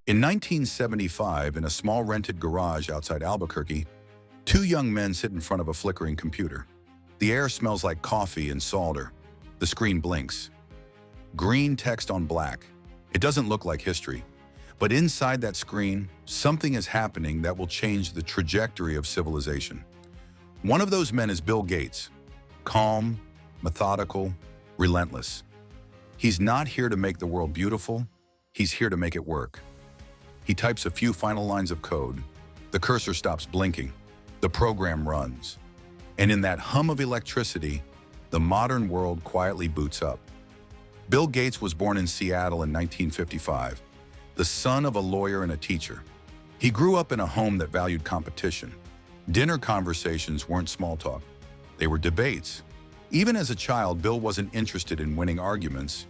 In 1975, in a small rented garage outside Albuquerque, two young men sit in front of a flickering computer. The air smells like coffee and solder. The screen blinks. Green text on black. It doesn't look like history. But inside that screen, something is happening that will change the trajectory of civilization. One of those men is Bill Gates. Calm, methodical, relentless. He's not here to make the world beautiful. He's here to make it work. He types a few final lines of code. The cursor stops blinking. The program runs. And in that hum of electricity, the modern world quietly boots up. Bill Gates was born in Seattle in 1955, the son of a lawyer and a teacher. He grew up in a home that valued competition. Dinner conversations weren't small talk. They were debates. Even as a child, Bill wasn't interested in winning arguments.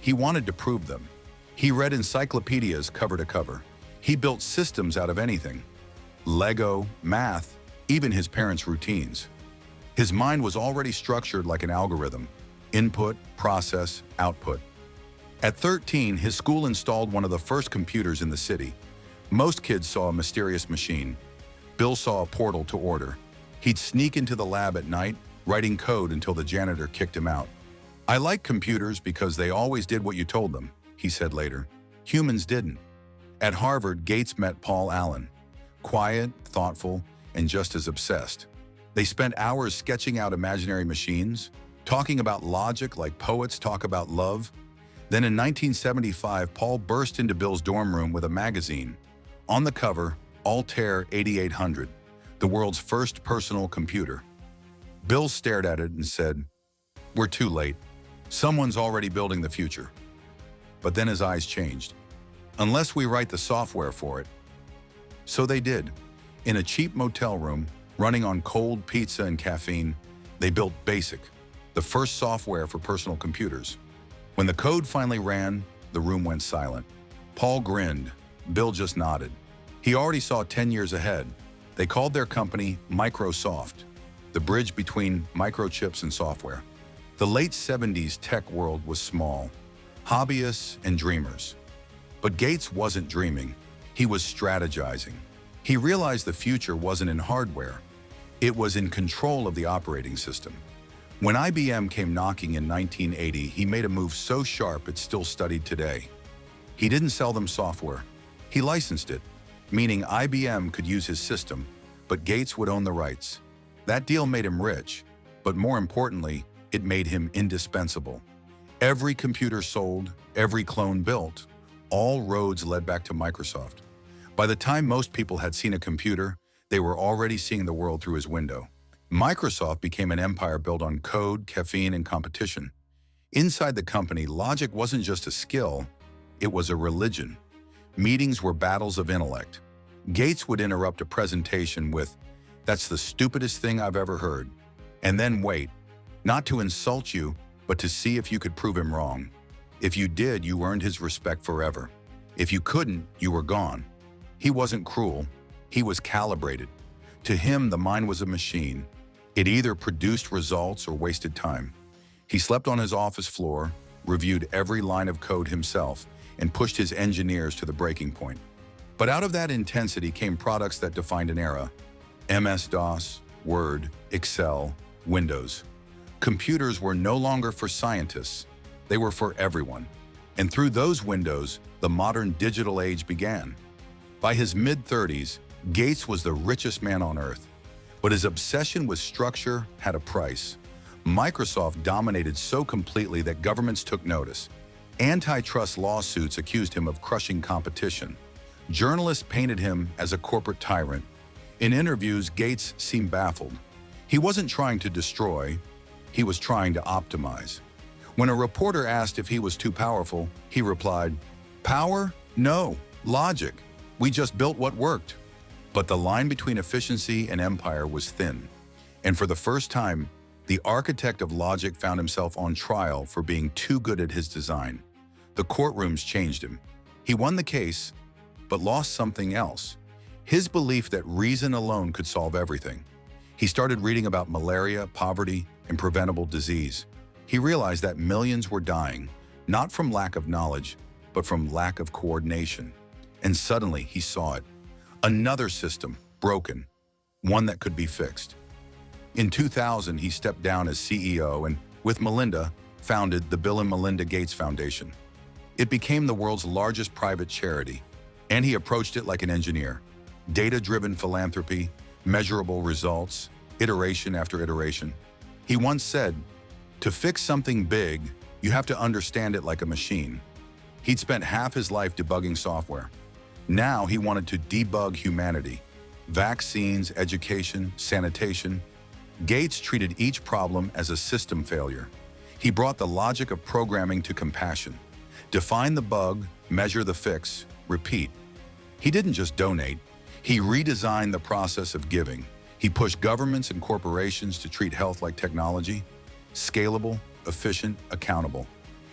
He wanted to prove them. He read encyclopedias cover to cover. He built systems out of anything. Lego, math, even his parents' routines. His mind was already structured like an algorithm. Input, process, output. At 13, his school installed one of the first computers in the city. Most kids saw a mysterious machine. Bill saw a portal to order. He'd sneak into the lab at night, writing code until the janitor kicked him out. "I like computers because they always did what you told them," he said later. Humans didn't. At Harvard, Gates met Paul Allen. Quiet, thoughtful, and just as obsessed. They spent hours sketching out imaginary machines, talking about logic like poets talk about love. Then in 1975, Paul burst into Bill's dorm room with a magazine. On the cover, Altair 8800, the world's first personal computer. Bill stared at it and said, "We're too late. Someone's already building the future." But then his eyes changed. "Unless we write the software for it." So they did. In a cheap motel room, running on cold pizza and caffeine, they built BASIC, the first software for personal computers. When the code finally ran, the room went silent. Paul grinned. Bill just nodded. He already saw 10 years ahead. They called their company Microsoft, the bridge between microchips and software. The late 70s tech world was small, hobbyists and dreamers. But Gates wasn't dreaming. He was strategizing. He realized the future wasn't in hardware. It was in control of the operating system. When IBM came knocking in 1980, he made a move so sharp it's still studied today. He didn't sell them software. He licensed it, meaning IBM could use his system, but Gates would own the rights. That deal made him rich, but more importantly, it made him indispensable. Every computer sold, every clone built, all roads led back to Microsoft. By the time most people had seen a computer, they were already seeing the world through his window. Microsoft became an empire built on code, caffeine, and competition. Inside the company, logic wasn't just a skill, it was a religion. Meetings were battles of intellect. Gates would interrupt a presentation with, "That's the stupidest thing I've ever heard." And then wait, not to insult you, but to see if you could prove him wrong. If you did, you earned his respect forever. If you couldn't, you were gone. He wasn't cruel. He was calibrated. To him, the mind was a machine. It either produced results or wasted time. He slept on his office floor, reviewed every line of code himself, and pushed his engineers to the breaking point. But out of that intensity came products that defined an era. MS-DOS, Word, Excel, Windows. Computers were no longer for scientists. They were for everyone. And through those windows, the modern digital age began. By his mid-30s, Gates was the richest man on earth. But his obsession with structure had a price. Microsoft dominated so completely that governments took notice. Antitrust lawsuits accused him of crushing competition. Journalists painted him as a corporate tyrant. In interviews, Gates seemed baffled. He wasn't trying to destroy, he was trying to optimize. When a reporter asked if he was too powerful, he replied, "Power? No. Logic. We just built what worked." But the line between efficiency and empire was thin. And for the first time, the architect of logic found himself on trial for being too good at his design. The courtrooms changed him. He won the case, but lost something else. His belief that reason alone could solve everything. He started reading about malaria, poverty, and preventable disease. He realized that millions were dying, not from lack of knowledge, but from lack of coordination. And suddenly he saw it. Another system, broken, one that could be fixed. In 2000, he stepped down as CEO and, with Melinda, founded the Bill and Melinda Gates Foundation. It became the world's largest private charity, and he approached it like an engineer. Data-driven philanthropy, measurable results, iteration after iteration. He once said, "To fix something big, you have to understand it like a machine." He'd spent half his life debugging software. Now he wanted to debug humanity. Vaccines, education, sanitation. Gates treated each problem as a system failure. He brought the logic of programming to compassion. Define the bug, measure the fix, repeat. He didn't just donate. He redesigned the process of giving. He pushed governments and corporations to treat health like technology, scalable, efficient, accountable.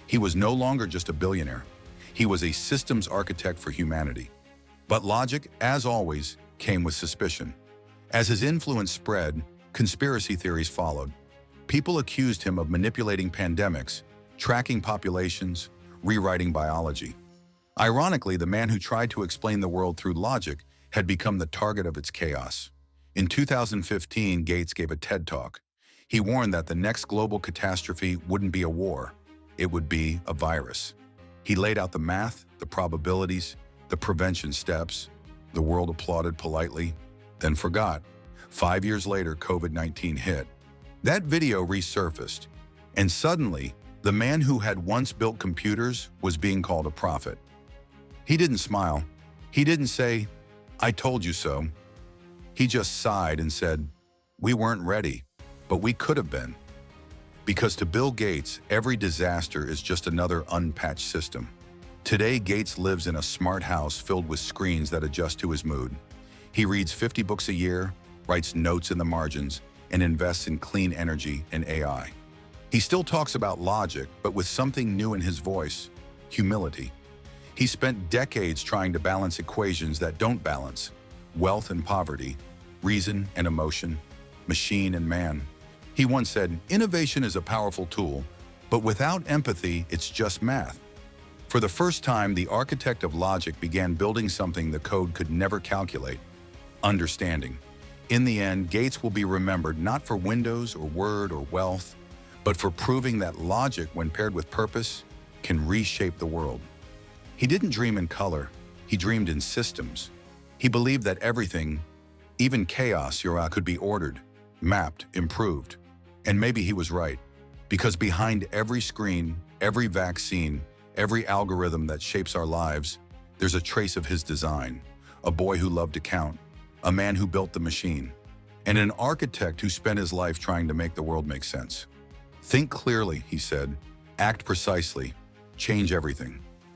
He was no longer just a billionaire. He was a systems architect for humanity. But logic, as always, came with suspicion. As his influence spread, conspiracy theories followed. People accused him of manipulating pandemics, tracking populations, rewriting biology. Ironically, the man who tried to explain the world through logic had become the target of its chaos. In 2015, Gates gave a TED Talk. He warned that the next global catastrophe wouldn't be a war, it would be a virus. He laid out the math, the probabilities, the prevention steps. The world applauded politely, then forgot. 5 years later, COVID-19 hit. That video resurfaced, and suddenly, the man who had once built computers was being called a prophet. He didn't smile. He didn't say, "I told you so." He just sighed and said, "We weren't ready, but we could have been." Because to Bill Gates, every disaster is just another unpatched system. Today, Gates lives in a smart house filled with screens that adjust to his mood. He reads 50 books a year, writes notes in the margins, and invests in clean energy and AI. He still talks about logic, but with something new in his voice: humility. He spent decades trying to balance equations that don't balance: wealth and poverty, reason and emotion, machine and man. He once said, "Innovation is a powerful tool, but without empathy, it's just math." For the first time, the architect of logic began building something the code could never calculate: understanding. In the end, Gates will be remembered not for Windows or Word or wealth, but for proving that logic, when paired with purpose, can reshape the world. He didn't dream in color, he dreamed in systems. He believed that everything, even chaos, could be ordered, mapped, improved. And maybe he was right, because behind every screen, every vaccine, every algorithm that shapes our lives, there's a trace of his design: a boy who loved to count, a man who built the machine, and an architect who spent his life trying to make the world make sense. Think clearly, he said. Act precisely. Change everything.